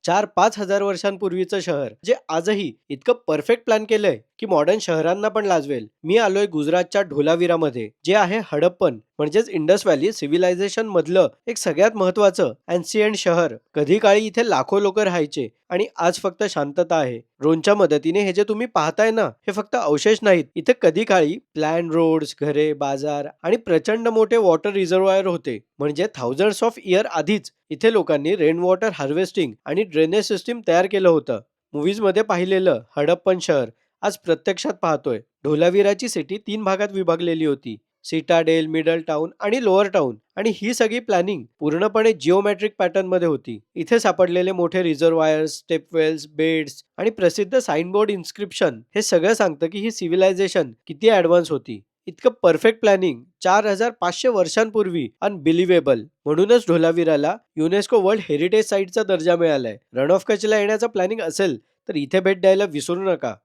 4-5 हजार वर्षांपूर्वीचं शहर जे आजही इतकं परफेक्ट प्लॅन केलंय की मॉडर्न शहरांना पण लाजवेल. मी आलोय गुजरातच्या ढोलावीरामध्ये, जे आहे हडप्पन म्हणजेच इंडस व्हॅली सिव्हिलायझेशन मधलं एक सगळ्यात महत्वाचं अँसियंट शहर. कधी काळी इथे लाखो लोक राहायचे आणि आज फक्त शांतता आहे. ड्रोनच्या मदतीने हे जे तुम्ही पाहताय ना, हे फक्त अवशेष नाहीत. इथे कधी काळी प्लॅन रोड्स, घरे, बाजार आणि प्रचंड मोठे वॉटर रिझर्वायर होते. म्हणजे थाउजंड्स ऑफ इयर आधीच इथे लोकांनी रेन वॉटर हार्वेस्टिंग आणि ड्रेनेज सिस्टीम तयार केलं होतं. मूव्हीज मध्ये पाहिलेलं हडप्पन शहर आज प्रत्यक्षात पाहतोय. ढोलावीराची सिटी 3 भागात विभागलेली होती: सिटाडेल, मिडल टाउन आणि लोअर टाउन. आणि ही सगळी प्लॅनिंग पूर्णपणे जिओमेट्रिक पॅटर्न मध्ये होती. इथे सापडलेले मोठे रिझर्वायर्स, स्टेपवेल्स, बेड्स आणि प्रसिद्ध साइनबोर्ड इन्स्क्रिप्शन हे सगळं सांगतं की ही सिव्हिलायझेशन किती ऍडव्हान्स होती. इतकं परफेक्ट प्लॅनिंग 4500 वर्षांपूर्वी अनबिलिव्हेबल. म्हणूनच ढोलावीराला युनेस्को वर्ल्ड हेरिटेज साईटचा दर्जा मिळालाय. रण ऑफ कचला येण्याचं प्लॅनिंग असेल तर इथे भेट द्यायला विसरू नका.